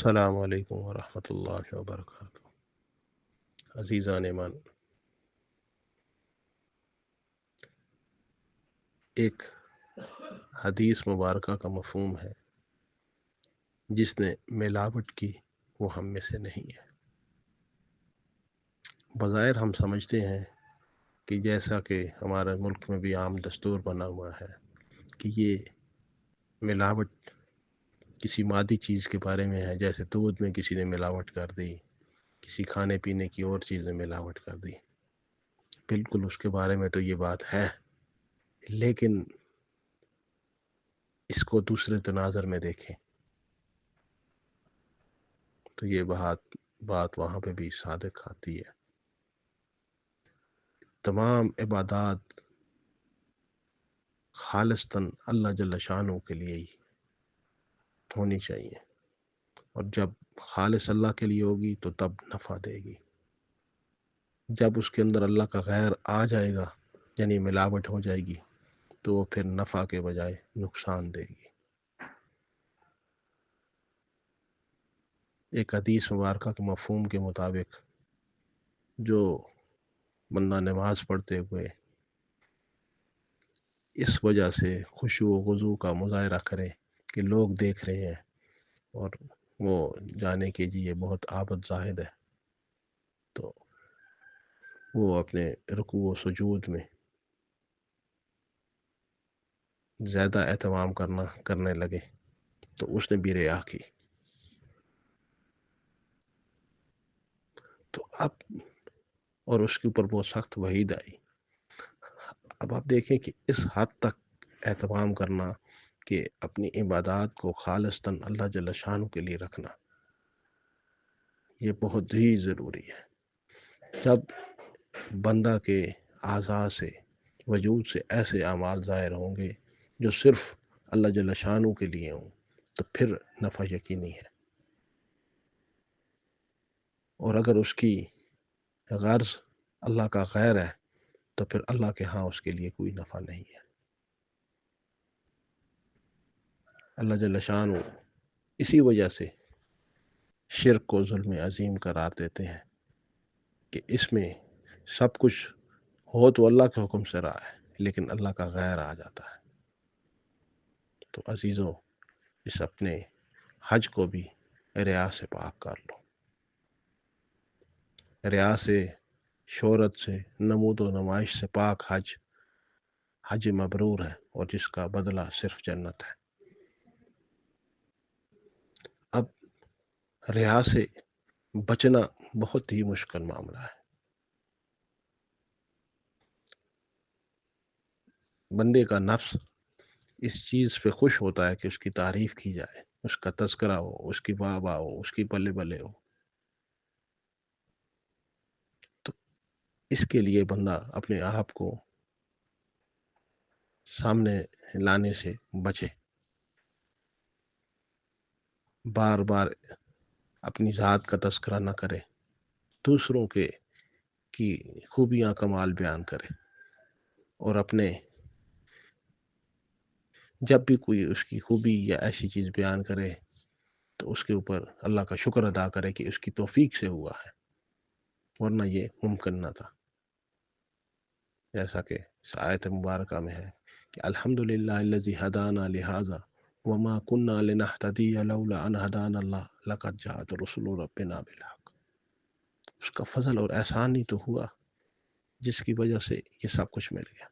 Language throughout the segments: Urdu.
السلام علیکم ورحمۃ اللہ وبرکاتہ۔ عزیزان ایمان، ایک حدیث مبارکہ کا مفہوم ہے، جس نے ملاوٹ کی وہ ہم میں سے نہیں ہے۔ بظاہر ہم سمجھتے ہیں کہ جیسا کہ ہمارے ملک میں بھی عام دستور بنا ہوا ہے کہ یہ ملاوٹ کسی مادی چیز کے بارے میں ہے، جیسے دودھ میں کسی نے ملاوٹ کر دی، کسی کھانے پینے کی اور چیز میں ملاوٹ کر دی۔ بالکل اس کے بارے میں تو یہ بات ہے، لیکن اس کو دوسرے تناظر میں دیکھیں تو یہ بات وہاں پہ بھی صادق آتی ہے۔ تمام عبادات خالصتاً اللہ جل شانہ کے لیے ہی ہونی چاہیے، اور جب خالص اللہ کے لیے ہوگی تو تب نفع دے گی۔ جب اس کے اندر اللہ کا غیر آ جائے گا، یعنی ملاوٹ ہو جائے گی، تو وہ پھر نفع کے بجائے نقصان دے گی۔ ایک حدیث مبارکہ کے مفہوم کے مطابق جو بندہ نماز پڑھتے ہوئے اس وجہ سے خشوع و خضوع کا مظاہرہ کرے کہ لوگ دیکھ رہے ہیں اور وہ جانے کہ جی یہ بہت عابد زاہد ہے، تو وہ اپنے رکوع و سجود میں زیادہ اہتمام کرنے لگے تو اس نے بھی ریا کی۔ تو اب اور اس کے اوپر بہت سخت وعید آئی۔ اب آپ دیکھیں کہ اس حد تک اہتمام کرنا کہ اپنی عبادات کو خالصتاً اللہ جل شانہ کے لیے رکھنا، یہ بہت ہی ضروری ہے۔ جب بندہ کے اعضاء سے، وجود سے ایسے اعمال ظاہر ہوں گے جو صرف اللہ جل شانہ کے لیے ہوں، تو پھر نفع یقینی ہے۔ اور اگر اس کی غرض اللہ کا غیر ہے تو پھر اللہ کے ہاں اس کے لیے کوئی نفع نہیں ہے۔ اللہ جل شانہ اسی وجہ سے شرک کو ظلم عظیم قرار دیتے ہیں کہ اس میں سب کچھ ہو تو اللہ کے حکم سے رہا ہے، لیکن اللہ کا غیر آ جاتا ہے۔ تو عزیزوں، اس اپنے حج کو بھی ریا سے پاک کر لو۔ ریا سے، شہرت سے، نمود و نمائش سے پاک حج مبرور ہے، اور جس کا بدلہ صرف جنت ہے۔ اب ریا سے بچنا بہت ہی مشکل معاملہ ہے۔ بندے کا نفس اس چیز پہ خوش ہوتا ہے کہ اس کی تعریف کی جائے، اس کا تذکرہ ہو، اس کی واہ واہ ہو، اس کی بلے بلے ہو۔ تو اس کے لیے بندہ اپنے آپ کو سامنے لانے سے بچے، بار بار اپنی ذات کا تذکرہ نہ کرے، دوسروں کی خوبیاں کمال بیان کرے، اور اپنے جب بھی کوئی اس کی خوبی یا ایسی چیز بیان کرے تو اس کے اوپر اللہ کا شکر ادا کرے کہ اس کی توفیق سے ہوا ہے، ورنہ یہ ممکن نہ تھا۔ جیسا کہ آیت مبارکہ میں ہے کہ الحمدللہ الذی ہدانا لہذا وما كنا لنهتدی لولا ان ہدانا اللہ لقد جاءت رسل ربنا بالحق۔ اس کا فضل اور احسان ہی تو ہوا جس کی وجہ سے یہ سب کچھ مل گیا۔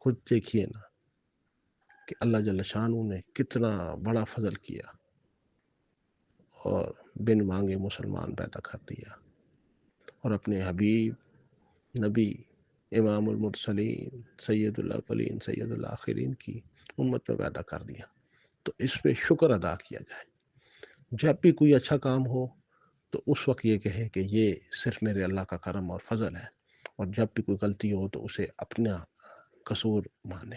خود دیکھیے نا کہ اللہ جل شانہ نے کتنا بڑا فضل کیا اور بن مانگے مسلمان پیدا کر دیا، اور اپنے حبیب نبی امام المرسلین سید الاولین سید الآخرین کی امت میں پیدا کر دیا۔ تو اس پہ شکر ادا کیا جائے۔ جب بھی کوئی اچھا کام ہو تو اس وقت یہ کہے کہ یہ صرف میرے اللہ کا کرم اور فضل ہے، اور جب بھی کوئی غلطی ہو تو اسے اپنا قصور مانے۔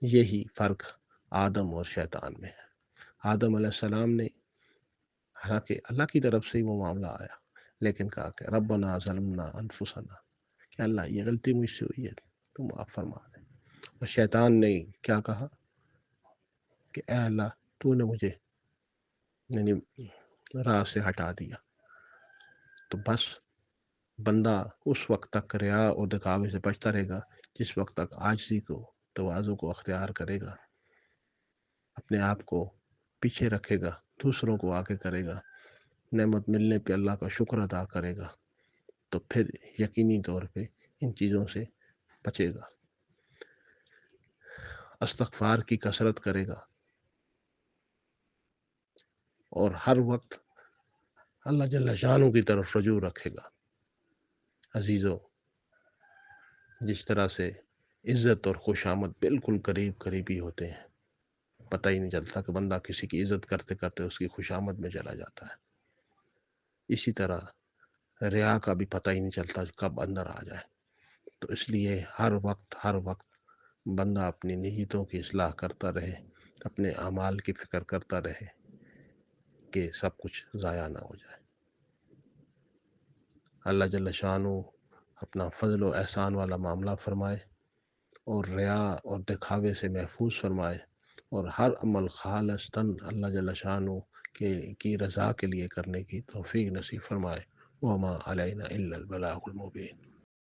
یہی فرق آدم اور شیطان میں ہے۔ آدم علیہ السلام نے، حالانکہ اللہ کی طرف سے ہی وہ معاملہ آیا، لیکن کہا کہ ربنا ظلمنا انفسنا، کہ اللہ یہ غلطی مجھ سے ہوئی ہے، تم معاف فرما دے۔ اور شیطان نے کیا کہا کہ اے اللہ تو نے مجھے یعنی راہ سے ہٹا دیا، تو بس بندہ اس وقت تک ریا اور دکھاوے سے بچتا رہے گا جس وقت تک عاجزی کو، تواضع کو اختیار کرے گا، اپنے آپ کو پیچھے رکھے گا، دوسروں کو آگے کرے گا، نعمت ملنے پہ اللہ کا شکر ادا کرے گا، تو پھر یقینی طور پہ ان چیزوں سے بچے گا، استغفار کی کثرت کرے گا، اور ہر وقت اللہ جل شانہ کی طرف رجوع رکھے گا۔ عزیزو، جس طرح سے عزت اور خوشامد بالکل قریب قریبی ہوتے ہیں، پتہ ہی نہیں چلتا کہ بندہ کسی کی عزت کرتے کرتے اس کی خوشامد میں چلا جاتا ہے، اسی طرح ریا کا بھی پتہ ہی نہیں چلتا کب اندر آ جائے۔ تو اس لیے ہر وقت بندہ اپنی نیتوں کی اصلاح کرتا رہے، اپنے اعمال کی فکر کرتا رہے کہ سب کچھ ضائع نہ ہو جائے۔ اللہ جل شانہ اپنا فضل و احسان والا معاملہ فرمائے، اور ریا اور دکھاوے سے محفوظ فرمائے، اور ہر عمل خالصتاً اللہ جل شانہ کی رضا کے لیے کرنے کی توفیق نصیب فرمائے۔ وما علینا الا البلاغ المبین۔